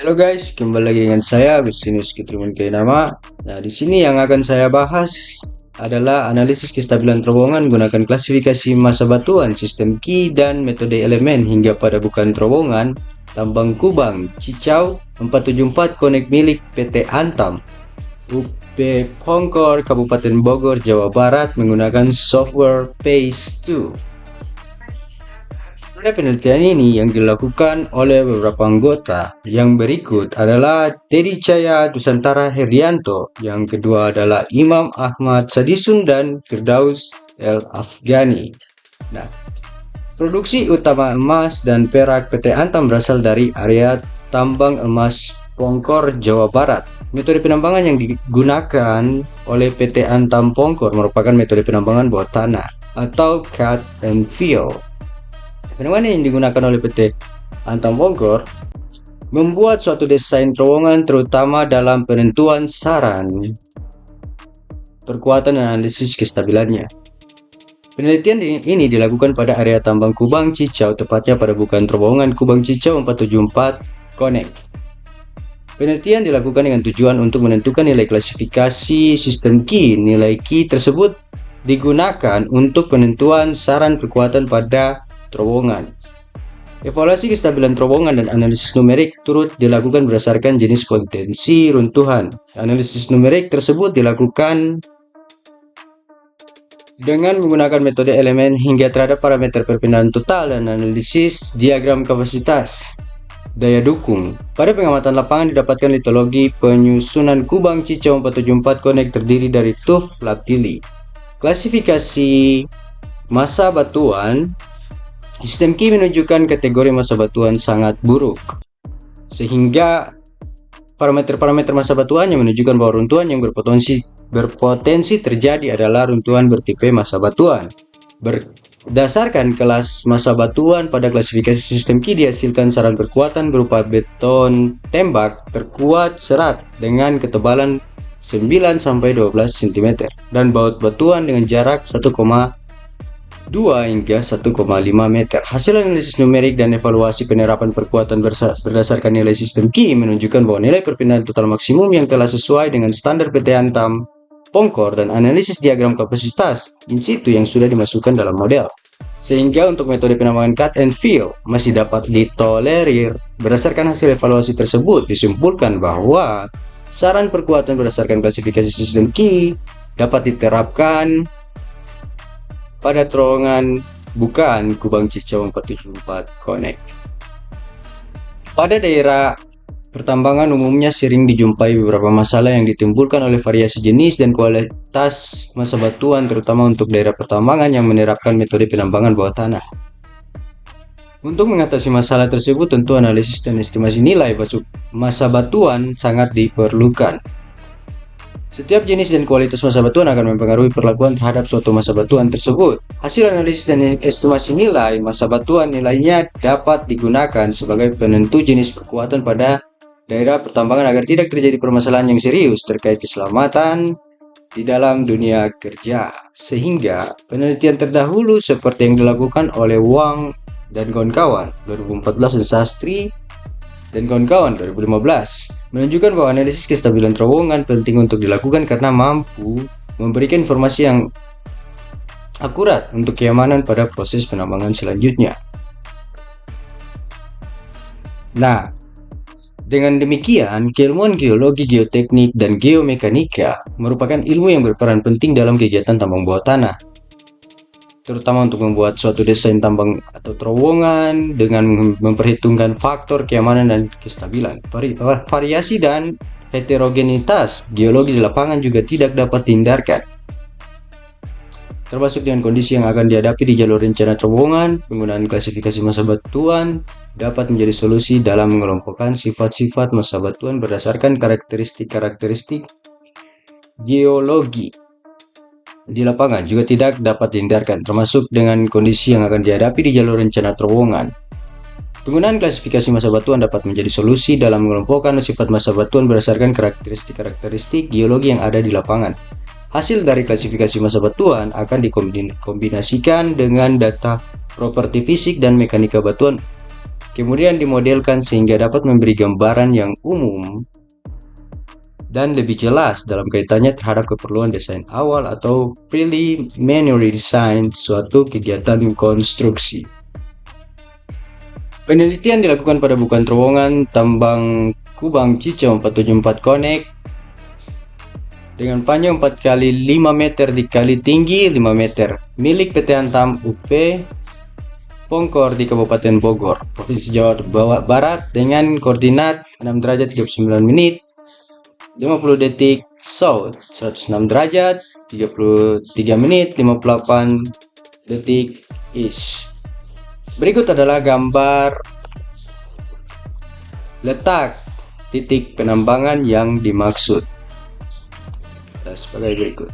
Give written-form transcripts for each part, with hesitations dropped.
Halo guys, kembali lagi dengan saya Agustinus Kitrimun Kainama. Nah, di sini yang akan saya bahas adalah analisis kestabilan terowongan menggunakan klasifikasi massa batuan, sistem Ki, dan metode elemen hingga pada bukaan terowongan Tambang Kubang, Cicau 474 Connect milik PT Antam, UP Pongkor, Kabupaten Bogor, Jawa Barat menggunakan software PACE2. Pada penelitian ini yang dilakukan oleh beberapa anggota, yang berikut adalah Dedi Caya Dusantara Herianto, yang kedua adalah Imam Ahmad Sadisun dan Firdaus El Afghani. Nah, produksi utama emas dan perak PT Antam berasal dari area tambang emas Pongkor, Jawa Barat. Metode penambangan yang digunakan oleh PT Antam Pongkor merupakan metode penambangan bawah tanah atau cut and fill. Penambangan yang digunakan oleh PT Antam Pongkor membuat suatu desain terowongan terutama dalam penentuan saran, perkuatan dan analisis kestabilannya. Penelitian ini dilakukan pada area tambang Kubang Cicau, tepatnya pada bukaan terowongan Kubang Cicau 474 Connect. Penelitian dilakukan dengan tujuan untuk menentukan nilai klasifikasi sistem Ki. Nilai Ki tersebut digunakan untuk penentuan saran perkuatan pada terowongan. Evaluasi kestabilan terowongan dan analisis numerik turut dilakukan berdasarkan jenis potensi runtuhan. Analisis numerik tersebut dilakukan dengan menggunakan metode elemen hingga terhadap parameter perpindahan total dan analisis diagram kapasitas daya dukung. Pada pengamatan lapangan didapatkan litologi penyusunan Kubang Cicau 474 Connect terdiri dari tuf lapili. Klasifikasi massa batuan, sistem Ki menunjukkan kategori massa batuan sangat buruk, sehingga parameter-parameter massa batuan yang menunjukkan bahwa runtuhan yang berpotensi terjadi adalah runtuhan bertipe massa batuan. Berdasarkan kelas massa batuan pada klasifikasi sistem Ki dihasilkan saran perkuatan berupa beton tembak terkuat serat dengan ketebalan 9-12 cm dan baut batuan dengan jarak 1,2 hingga 1,5 meter. Hasil analisis numerik dan evaluasi penerapan perkuatan berdasarkan nilai sistem Ki menunjukkan bahwa nilai perpindahan total maksimum yang telah sesuai dengan standar PT Antam Pongkor dan analisis diagram kapasitas in situ yang sudah dimasukkan dalam model. Sehingga untuk metode penambangan cut and fill masih dapat ditolerir. Berdasarkan hasil evaluasi tersebut disimpulkan bahwa saran perkuatan berdasarkan klasifikasi sistem Ki dapat diterapkan pada terowongan bukaan Kubang Cicau 474 Connect. Pada daerah pertambangan umumnya sering dijumpai beberapa masalah yang ditimbulkan oleh variasi jenis dan kualitas massa batuan, terutama untuk daerah pertambangan yang menerapkan metode penambangan bawah tanah. Untuk mengatasi masalah tersebut, tentu analisis dan estimasi nilai massa batuan sangat diperlukan. Setiap jenis dan kualitas massa batuan akan mempengaruhi perlakuan terhadap suatu massa batuan tersebut. Hasil analisis dan estimasi nilai massa batuan nilainya dapat digunakan sebagai penentu jenis perkuatan pada daerah pertambangan agar tidak terjadi permasalahan yang serius terkait keselamatan di dalam dunia kerja. Sehingga penelitian terdahulu seperti yang dilakukan oleh Wang dan kawan-kawan 2014 dan Sastri dan kawan-kawan 2015 menunjukkan bahwa analisis kestabilan terowongan penting untuk dilakukan karena mampu memberikan informasi yang akurat untuk keamanan pada proses penambangan selanjutnya. Nah, dengan demikian, keilmuan geologi, geoteknik, dan geomekanika merupakan ilmu yang berperan penting dalam kegiatan tambang bawah tanah, terutama untuk membuat suatu desain tambang atau terowongan dengan memperhitungkan faktor keamanan dan kestabilan. Variasi dan heterogenitas geologi di lapangan juga tidak dapat dihindarkan, termasuk dengan kondisi yang akan dihadapi di jalur rencana terowongan. Penggunaan klasifikasi massa batuan dapat menjadi solusi dalam mengelompokkan sifat-sifat massa batuan berdasarkan karakteristik geologi di lapangan juga tidak dapat dihindarkan, termasuk dengan kondisi yang akan dihadapi di jalur rencana terowongan. Penggunaan klasifikasi massa batuan dapat menjadi solusi dalam mengelompokkan sifat massa batuan berdasarkan karakteristik geologi yang ada di lapangan. Hasil dari klasifikasi massa batuan akan dikombinasikan dengan data properti fisik dan mekanika batuan kemudian dimodelkan sehingga dapat memberi gambaran yang umum dan lebih jelas dalam kaitannya terhadap keperluan desain awal atau preliminary design suatu kegiatan konstruksi. Penelitian dilakukan pada bukaan terowongan tambang Kubang Cicau 474 Connect dengan panjang 4 kali 5 meter dikali tinggi 5 meter milik PT Antam UP Pongkor di Kabupaten Bogor, Provinsi Jawa Barat dengan koordinat 6 derajat 39 menit 50 detik South, 106 derajat 33 menit 58 detik East. Berikut adalah gambar letak titik penambangan yang dimaksud sebagai berikut.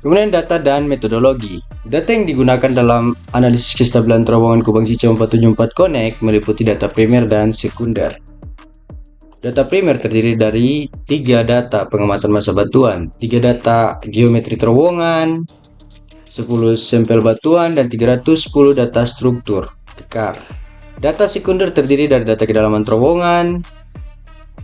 Kemudian data dan metodologi. Data yang digunakan dalam analisis kestabilan terowongan Kubang Cicau 474 Connect meliputi data primer dan sekunder. Data primer terdiri dari 3 data pengamatan massa batuan, 3 data geometri terowongan, 10 sampel batuan, dan 310 data struktur tekar. Data sekunder terdiri dari data kedalaman terowongan,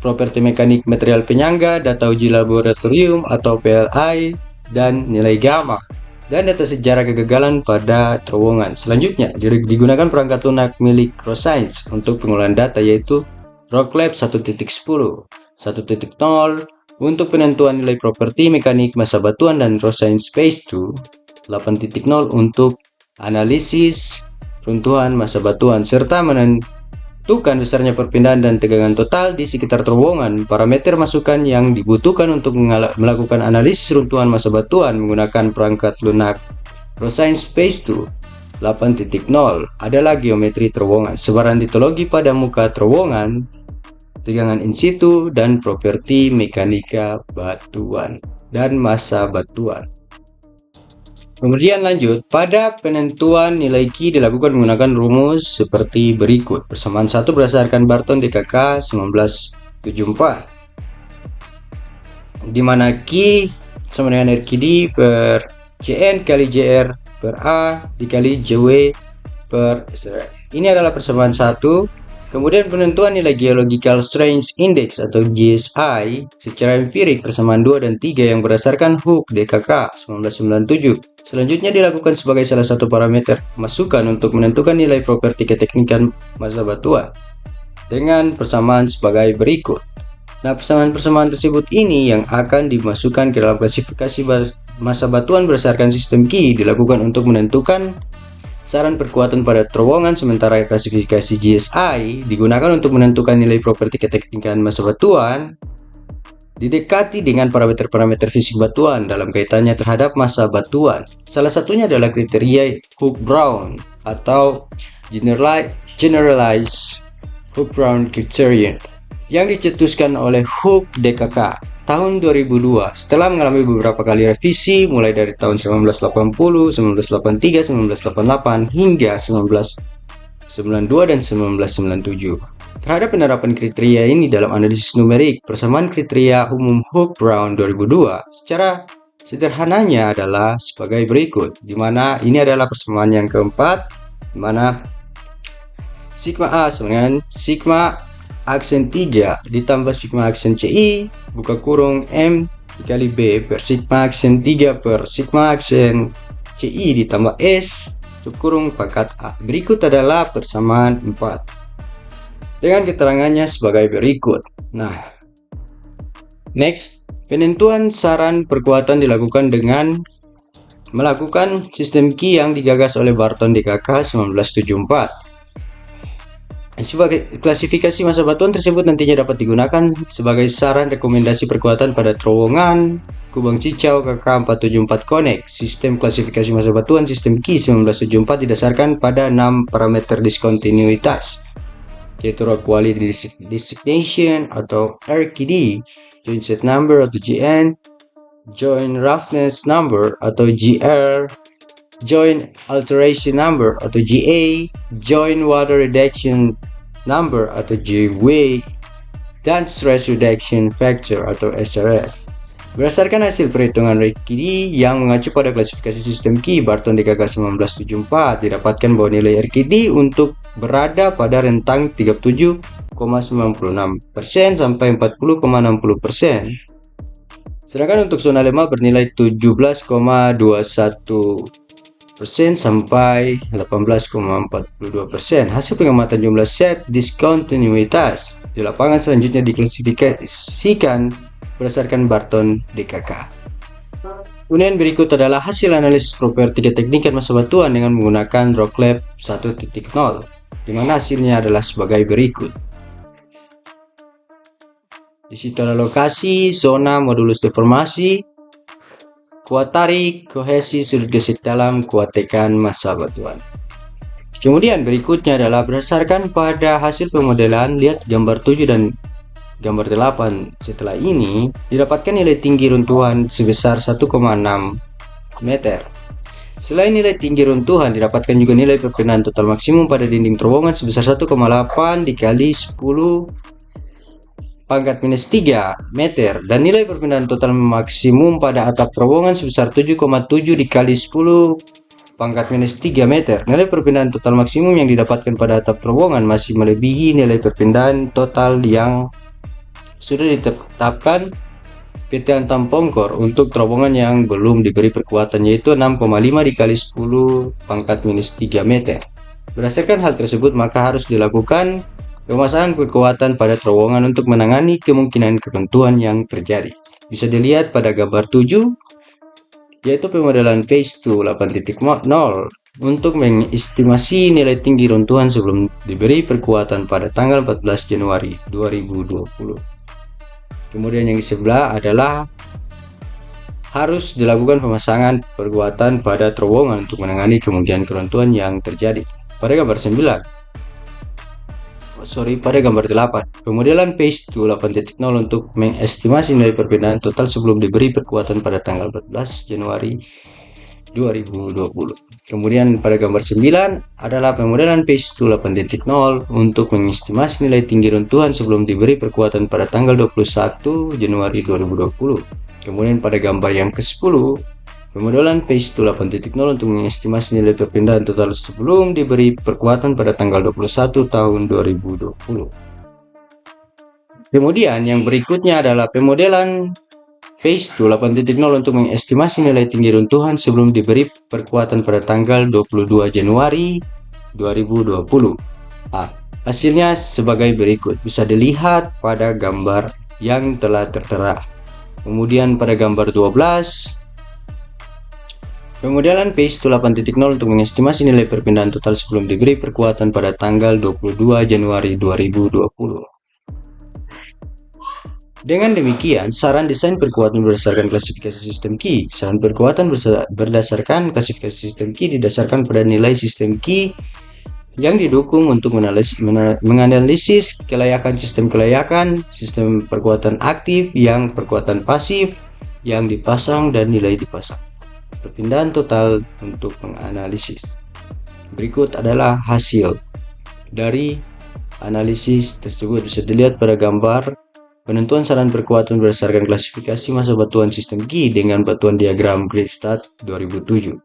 properti mekanik material penyangga, data uji laboratorium atau PLI, dan nilai gamma, dan data sejarah kegagalan pada terowongan. Selanjutnya, digunakan perangkat lunak milik Roscience untuk pengolahan data yaitu Rocklab 1.10, 1.0 untuk penentuan nilai properti mekanik massa batuan, dan Roscience Space 2 8.0 untuk analisis runtuhan massa batuan serta menentukan besarnya perpindahan dan tegangan total di sekitar terowongan. Parameter masukan yang dibutuhkan untuk melakukan analisis runtuhan massa batuan menggunakan perangkat lunak Roscience Space 2 8.0 adalah geometri terowongan, sebaran litologi pada muka terowongan, tegangan in situ, dan properti mekanika batuan dan massa batuan. Kemudian lanjut, pada penentuan nilai Ki dilakukan menggunakan rumus seperti berikut. Persamaan 1 berdasarkan Barton DKK 1974, di mana Ki sama dengan RQD per CN kali JR per A dikali JW per SR. Ini adalah persamaan 1. Kemudian penentuan nilai Geological Strength Index atau GSI secara empirik persamaan 2 dan 3 yang berdasarkan Hooke DKK 1997. Selanjutnya dilakukan sebagai salah satu parameter masukan untuk menentukan nilai properti keteknikan massa batuan dengan persamaan sebagai berikut. Nah, persamaan-persamaan tersebut ini yang akan dimasukkan ke dalam klasifikasi massa batuan berdasarkan sistem Ki dilakukan untuk menentukan saran perkuatan pada terowongan, sementara klasifikasi GSI digunakan untuk menentukan nilai properti keteknikan massa batuan didekati dengan parameter-parameter fisik batuan dalam kaitannya terhadap massa batuan. Salah satunya adalah kriteria Hooke-Brown atau Generalized Hooke-Brown Criterion yang dicetuskan oleh Hooke DKK tahun 2002 setelah mengalami beberapa kali revisi mulai dari tahun 1980, 1983, 1988 hingga 1992 dan 1997. Terhadap penerapan kriteria ini dalam analisis numerik, persamaan kriteria umum Hooke-Brown 2002 secara sederhananya adalah sebagai berikut, di mana ini adalah persamaan yang keempat, di mana sigma A sama dengan sigma aksen 3 ditambah sigma aksen CI buka kurung M dikali B per sigma aksen 3 per sigma aksen CI ditambah S tutup kurung pangkat A. Berikut adalah persamaan 4 dengan keterangannya sebagai berikut. Nah, next, penentuan saran perkuatan dilakukan dengan melakukan sistem Ki yang digagas oleh Barton DKK 1974. Sebagai klasifikasi massa batuan tersebut nantinya dapat digunakan sebagai saran rekomendasi perkuatan pada terowongan Kubang Cicau KK 474 Connect. Sistem klasifikasi massa batuan sistem Ki 1974 didasarkan pada 6 parameter diskontinuitas, yaitu Rock Quality Designation atau RQD, Joint Set Number atau GN, Joint Roughness Number atau GR, Joint Alteration Number atau GA, Joint Water Reduction Number atau JW, dan Stress Reduction Factor atau SRF. Berdasarkan hasil perhitungan RKD yang mengacu pada klasifikasi sistem Ki Barton DKK 1974, didapatkan bahwa nilai RKD untuk berada pada rentang 37,96% sampai 40,60%. Sedangkan untuk zona lemah bernilai 17,21% sampai 18,42%. Hasil pengamatan jumlah set diskontinuitas di lapangan selanjutnya diklasifikasikan berdasarkan Barton DKK. Kemudian berikut adalah hasil analisis properti keteknikan massa batuan dengan menggunakan Rocklab 1.0, di mana hasilnya adalah sebagai berikut. Di situ ada lokasi, zona, modulus deformasi, kuat tarik, kohesi, sudut gesek dalam, kuat tekan massa batuan. Kemudian berikutnya adalah berdasarkan pada hasil pemodelan, lihat gambar 7 dan gambar 8. Setelah ini, didapatkan nilai tinggi runtuhan sebesar 1,6 meter. Selain nilai tinggi runtuhan, didapatkan juga nilai perpindahan total maksimum pada dinding terowongan sebesar 1,8 dikali 10 pangkat minus 3 meter, dan nilai perpindahan total maksimum pada atap terowongan sebesar 7,7 dikali 10 pangkat minus 3 meter. Nilai perpindahan total maksimum yang didapatkan pada atap terowongan masih melebihi nilai perpindahan total yang sudah ditetapkan PT Antam Pongkor untuk terowongan yang belum diberi perkuatan, yaitu 6,5 dikali 10 pangkat minus 3 meter. Berdasarkan hal tersebut, maka harus dilakukan pemasangan kekuatan pada terowongan untuk menangani kemungkinan keruntuhan yang terjadi. Bisa dilihat pada gambar 7, yaitu pemodelan phase 2 8.0 untuk mengestimasi nilai tinggi runtuhan sebelum diberi perkuatan pada tanggal 14 Januari 2020. Kemudian yang di sebelah adalah harus dilakukan pemasangan perkuatan pada terowongan untuk menangani kemungkinan keruntuhan yang terjadi. Pada gambar 8, pemodelan phase 2 8.0 untuk mengestimasi nilai perpindahan total sebelum diberi perkuatan pada tanggal 14 Januari 2020. Kemudian pada gambar 9 adalah pemodelan phase 2 8.0 untuk mengestimasi nilai tinggi runtuhan sebelum diberi perkuatan pada tanggal 21 Januari 2020. Kemudian pada gambar yang ke-10, pemodelan phase 2 8.0 untuk mengestimasi nilai perpindahan total sebelum diberi perkuatan pada tanggal 21 tahun 2020. Kemudian yang berikutnya adalah pemodelan phase 2 8.0 untuk mengestimasi nilai tinggi runtuhan sebelum diberi perkuatan pada tanggal 22 Januari 2020. Hasilnya sebagai berikut, bisa dilihat pada gambar yang telah tertera. Kemudian pada gambar 12, pemodelan phase 2 8.0 untuk mengestimasi nilai perpindahan total sebelum diberi perkuatan pada tanggal 22 Januari 2020. Dengan demikian, saran desain perkuatan berdasarkan klasifikasi sistem Ki. Saran perkuatan berdasarkan klasifikasi sistem Ki didasarkan pada nilai sistem Ki yang didukung untuk menganalisis kelayakan, sistem perkuatan aktif, yang perkuatan pasif, yang dipasang, dan nilai dipasang. Perpindahan total untuk menganalisis. Berikut adalah hasil dari analisis tersebut. Bisa dilihat pada gambar penentuan saran perkuatan berdasarkan klasifikasi massa batuan sistem Ki dengan batuan diagram Greifstadt 2007.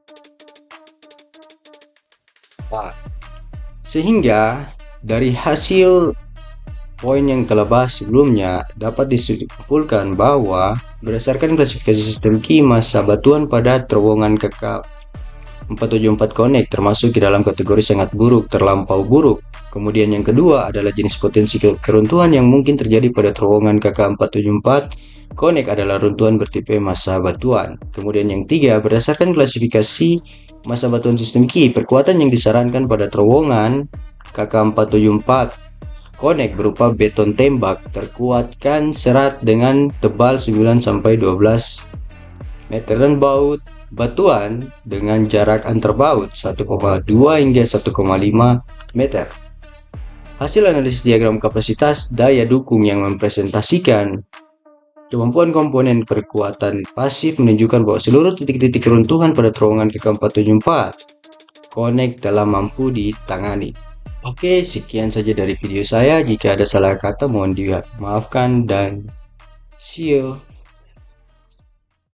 Sehingga dari hasil poin yang telah bahas sebelumnya dapat disimpulkan bahwa berdasarkan klasifikasi sistem Ki, massa batuan pada terowongan KK 474 Connect termasuk di dalam kategori sangat buruk, terlampau buruk. Kemudian yang kedua adalah jenis potensi keruntuhan yang mungkin terjadi pada terowongan KK 474 Connect adalah runtuhan bertipe massa batuan. Kemudian yang tiga, berdasarkan klasifikasi massa batuan sistem Ki, perkuatan yang disarankan pada terowongan KK 474 Connect berupa beton tembak terkuatkan serat dengan tebal 9-12 meter dan baut batuan dengan jarak antar baut 1,2 hingga 1,5 meter. Hasil analisis diagram kapasitas daya dukung yang mempresentasikan kemampuan komponen perkuatan pasif menunjukkan bahwa seluruh titik-titik keruntuhan pada terowongan KK474 Connect telah mampu ditangani. Oke, sekian saja dari video saya. Jika ada salah kata mohon dimaafkan dan see you.